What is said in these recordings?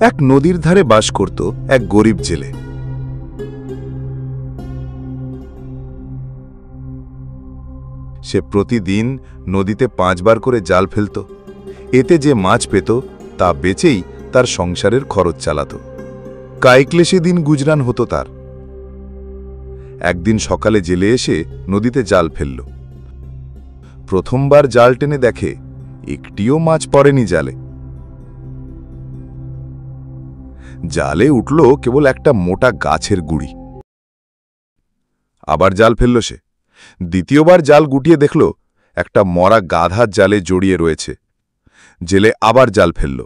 এক নদীর ধারে বাস করত এক গরিব জেলে। সে প্রতিদিন নদীতে 5 বার করে জাল ফেলত। এতে যে মাছ পেত তা বেচেই তার সংসারের খরচ চালাত। কায়ক্লেশে দিন গুজরান হতো তার। একদিন সকালে জেলে এসে নদীতে জাল ফেলল। প্রথমবার জাল টেনে দেখে একটিও মাছ পড়েনি জালে। জালে উঠল কেবল একটা মোটা গাছের গুড়ি। আবার জাল ফেলল সে। দ্বিতীয়বার জাল গুটিয়ে দেখল একটা মরা গাধার জালে জড়িয়ে রয়েছে। জেলে আবার জাল ফেলল।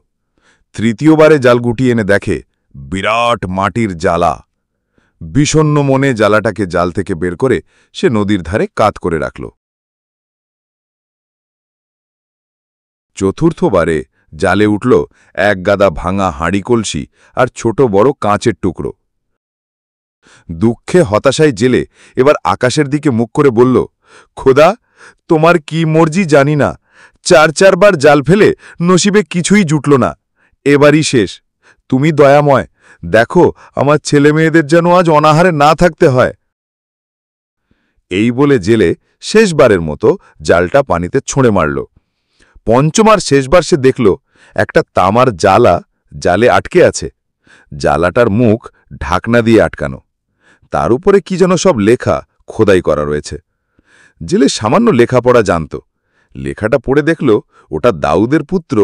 তৃতীয়বারে জাল গুটিয়ে এনে দেখে বিরাট মাটির জালা। বিষণ্ণ মনে জালাটাকে জাল থেকে বের করে সে নদীর ধারে কাত করে রাখল। চতুর্থবারে জালে উঠল এক গাদা ভাঙা হাঁড়ি কলসি আর ছোট বড় কাঁচের টুকরো। দুঃখে হতাশায় জেলে এবার আকাশের দিকে মুখ করে বলল, খোদা, তোমার কি মর্জি জানি না, 4 বার জাল ফেলে নসিবে কিছুই জুটল না। এবারই শেষ। তুমি দয়াময়, দেখো আমার ছেলে মেয়েদের যেন আজ অনাহারে না থাকতে হয়। এই বলে জেলে শেষবারের মতো জালটা পানিতে ছুঁড়ে মারল। পঞ্চমার শেষবার সে দেখল একটা তামার জালা জালে আটকে আছে। জালাটার মুখ ঢাকনা দিয়ে আটকানো। তার উপরে কি যেন সব লেখা খোদাই করা রয়েছে। জেলে সামান্য লেখাপড়া জানত। লেখাটা পড়ে দেখল ওটা দাউদের পুত্র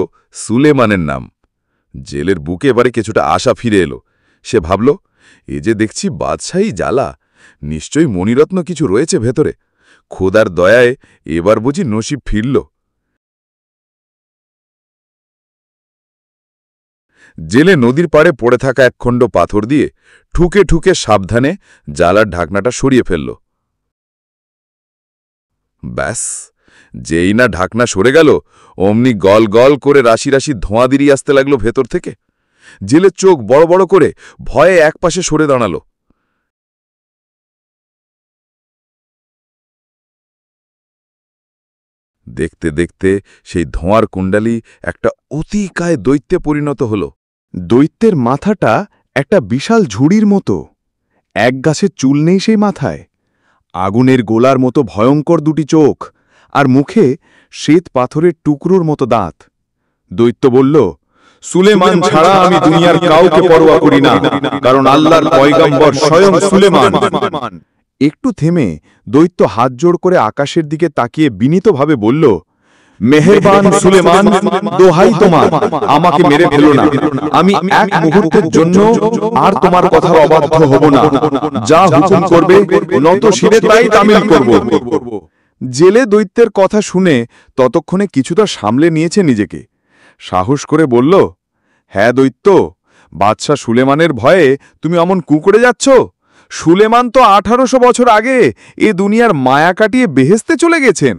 সুলেমানের নাম। জেলের বুকে এবারে কিছুটা আশা ফিরে এলো। সে ভাবল, এ যে দেখছি বাদশাহী জালা, নিশ্চয়ই মণিরত্ন কিছু রয়েছে ভেতরে। খোদার দয়ায় এবার বুঝি নসিব ফিরল। জেলে নদীর পাড়ে পড়ে থাকা একখণ্ড পাথর দিয়ে ঠুকে ঠুকে সাবধানে জালার ঢাকনাটা সরিয়ে ফেলল। ব্যাস, যেই না ঢাকনা সরে গেল অমনি গল গল করে রাশি রাশি ধোঁয়া দিরিয়ে আসতে লাগলো ভেতর থেকে। জেলের চোখ বড় বড় করে ভয়ে একপাশে সরে দাঁড়াল। দেখতে দেখতে সেই ধোঁয়ার কুণ্ডালি একটা অতিকায় দৈত্যে পরিণত হল। দৈত্যের মাথাটা একটা বিশাল ঝুড়ির মতো। এক গাছের চুল নেই সেই মাথায়। আগুনের গোলার মতো ভয়ঙ্কর দুটি চোখ, আর মুখে শ্বেত পাথরের টুকরোর মতো দাঁত। দৈত্য বলল, সুলেমান ছাড়া আমি দুনিয়ার কাউকে পরোয়া করি না, কারণ আল্লাহর পয়গম্বর স্বয়ং সুলেমান। একটু থেমে দৈত্য হাত জোড় করে আকাশের দিকে তাকিয়ে বিনীতভাবে বলল, মেহেরবান সুলেমান, দোহাই তোমার, আমাকে মেরে ফেলো না। আমি এক মুহূর্তের জন্য আর তোমার কথার অবাধ্য হব না। যা হুকুম করবে নত শিরে তাই তামিল করব। জেলে দৈত্যের কথা শুনে ততক্ষণে কিছুটা সামলে নিয়েছে নিজেকে। সাহস করে বলল, হ্যাঁ দৈত্য, বাদশাহ সুলেমানের ভয়ে তুমি অমন কুঁকড়ে যাচ্ছ? সুলেমান তো 1800 বছর আগে এ দুনিয়ার মায়া কাটিয়ে বেহেশতে চলে গেছেন।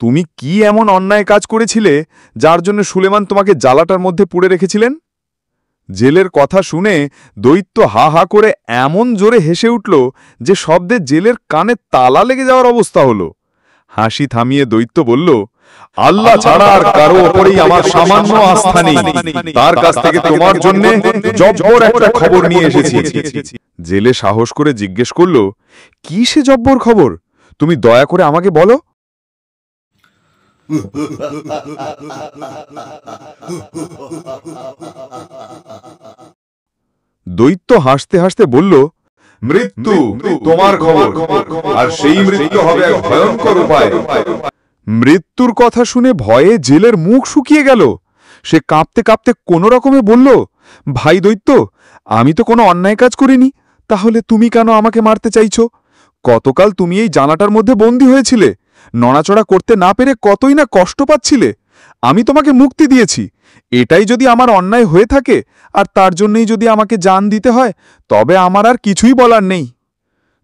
তুমি কি এমন অন্যায় কাজ করেছিলে যার জন্য সুলেমান তোমাকে জালাটার মধ্যে পুড়ে রেখেছিলেন? জেলের কথা শুনে দৈত্য হা হা করে এমন জোরে হেসে উঠল যে শব্দে জেলের কানে তালা লেগে যাওয়ার অবস্থা হল। হাসি থামিয়ে দৈত্য বলল, আল্লাহ ছাড়া আর কারো ওপরেই আমার সামান্য আস্থা নেই। তার কাছ থেকে তোমার জন্য জব্বর একটা খবর নিয়ে এসেছি। জেলে সাহস করে জিজ্ঞেস করল, কি সে জব্বর খবর? তুমি দয়া করে আমাকে বলো। দৈত্য হাসতে হাসতে বলল, মৃত্যু তোমার খবর, আর সেই মৃত্যু হবে এক ভয়ঙ্কর উপায়। মৃত্যুর কথা শুনে ভয়ে জেলের মুখ শুকিয়ে গেল। সে কাঁপতে কাঁপতে কোনো রকমে বলল, ভাই দৈত্য, আমি তো কোনো অন্যায় কাজ করিনি, তাহলে তুমি কেন আমাকে মারতে চাইছো? গতকাল তুমি এই জানাটার মধ্যে বন্দী হয়েছিলে, নড়াচড়া করতে না পেরে কতই না কষ্ট পাচ্ছিলে। আমি তোমাকে মুক্তি দিয়েছি। এটাই যদি আমার অন্যায় হয়ে থাকে, আর তার জন্যই যদি আমাকে জান দিতে হয়, তবে আমার আর কিছুই বলার নেই।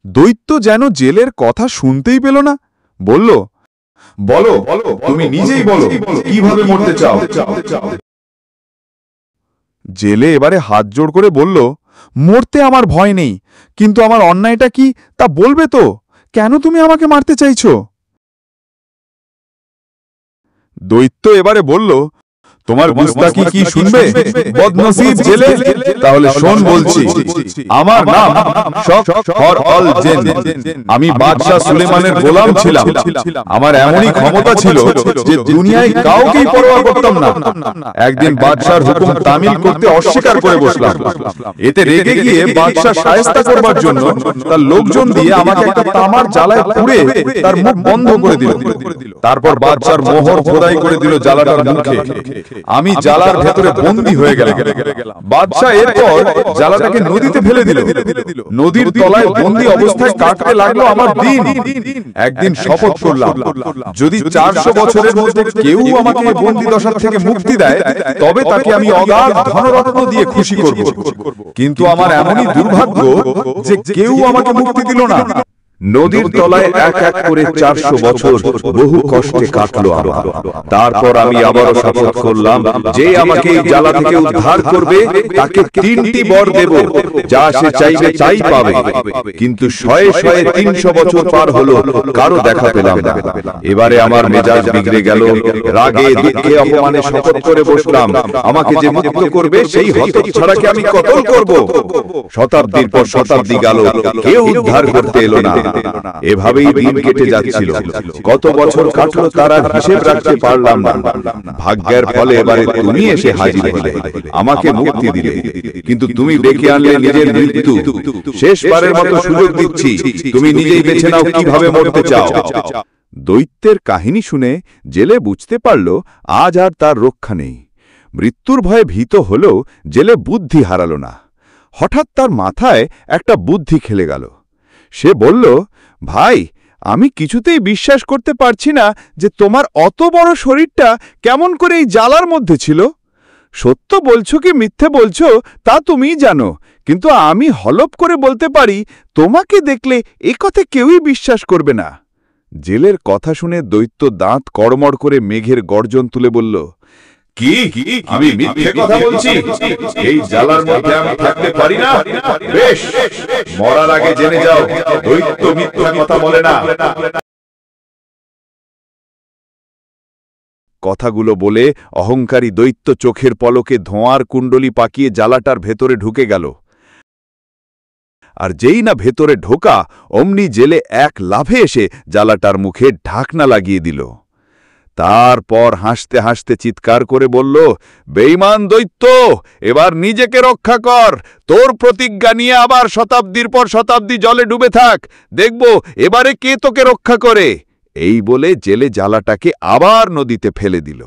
দৈত্য যেন জেলের কথা শুনতেই পেল না। বলল, বলো, তুমি নিজেই বলো, কিভাবে মরতে চাও? জেলে এবারে হাত জোড় করে বলল, মরতে আমার ভয় নেই, কিন্তু আমার অন্যায়টা কি তা বলবে তো? কেন তুমি আমাকে মারতে চাইছো? দৈত্য এবারে বলল, তোমার গুস্তাখি কি শুনবে বদনসিব জেলে? তাহলে শোন বলছি, আমার নাম শক ফর অল জেন। আমি বাদশাহ সুলেমানের গোলাম ছিলাম। আমার এমনই ক্ষমতা ছিল যে দুনিয়ায় কাউকেই পরোয়া করতাম না। একদিন বাদশার হুকুম তামিল করতে অস্বীকার করে বসলাম। এতে রেগে গিয়ে বাদশা শায়েস্তা করবার জন্য তার লোকজন দিয়ে আমাকে একটা তামার জ্বালায় পুড়ে তার মুখ বন্ধ করে দিল। তারপর বাদশার মোহর খোদাই করে দিল জ্বালাটার মুখে। আমি জ্বালার ভেতরে বন্দী হয়ে গেলাম। বাদশা এরপর জ্বালাটাকে নদীতে ফেলে দিল। নদীর তলায় বন্দী অবস্থায় কাটতে লাগলো আমার দিন। একদিন শপথ করলাম, যদি 400 বছরের মধ্যে কেউ আমাকে বন্দী দশা থেকে মুক্তি দেয়, তবে তাকে আমি অগাধ ধনরত্ন দিয়ে খুশি করব। কিন্তু আমার এমনই দুর্ভাগ্য যে কেউ আমাকে মুক্তি দিল না। নদীর তলায় এক এক করে 400 বছর বহু কষ্টে কাটলো আমার। তারপর আমি আবারও শপথ করলাম, যে আমাকে এই জ্বালা থেকে উদ্ধার করবে তাকে 3টি বর দেব, যা সে চাইবে তাই পাবে। কিন্তু শয়ে শয়ে 300 বছর পার হলো, কারো দেখা পেলাম না। এবারে আমার মেজাজ বিগড়ে গেল। রাগে দুঃখে অপমানে শপথ করে বসলাম, আমাকে যে মুক্ত করবে সেই হতচ্ছাড়াকে আমি কতল করব। শতাব্দীর পর শতাব্দী গেল, কেউ উদ্ধার করতে এলো না। এভাবেই দিন কেটে যাচ্ছিল। কত বছর কাটলো তার আর হিসেব রাখতে পারলাম না। ভাগ্যের ফলে এবারে তুমি এসে হাজির হলে, আমাকে মুক্তি দিলে। কিন্তু তুমি ডেকে আনলে নিজের মৃত্যু। শেষবারের মতো সুযোগ দিচ্ছি, তুমি নিজেই বেছে নাও কিভাবে মরতে চাও। দৈত্যের কাহিনী শুনে জেলে বুঝতে পারল আজ আর তার রক্ষা নেই। মৃত্যুর ভয়ে ভীত হলেও জেলে বুদ্ধি হারালো না। হঠাৎ তার মাথায় একটা বুদ্ধি খেলে গেল। সে বলল, ভাই, আমি কিছুতেই বিশ্বাস করতে পারছি না যে তোমার অত বড় শরীরটা কেমন করে এই জ্বালার মধ্যে ছিল। সত্য বলছো কি মিথ্যে বলছো তা তুমিই জানো, কিন্তু আমি হলপ করে বলতে পারি তোমাকে দেখলে এ কথা কেউই বিশ্বাস করবে না। জেলের কথা শুনে দৈত্য দাঁত কড়মড় করে মেঘের গর্জন তুলে বলল, কি আমি মিথ্যে কথা বলছি? এই জ্বালার মধ্যে আমি থাকতে পারি না? বেশ, মরার আগে জেনে যাও, দৈত্য মিথ্যা কথা বলে না। কথাগুলো বলে অহংকারী দৈত্য চোখের পলকে ধোঁয়ার কুণ্ডলি পাকিয়ে জ্বালাটার ভেতরে ঢুকে গেল। আর যেই না ভেতরে ঢোকা, অমনি জেলে এক লাফে এসে জ্বালাটার মুখে ঢাকনা লাগিয়ে দিল। তারপর হাসতে হাসতে চিৎকার করে বলল, বেঈমান দৈত্য, এবার নিজেকে রক্ষা কর। তোর প্রতিজ্ঞা নিয়ে আবার শতাব্দীর পর শতাব্দী জলে ডুবে থাক, দেখব এবারে কে তোকে রক্ষা করে। এই বলে জেলে জ্বালাটাকে আবার নদীতে ফেলে দিল।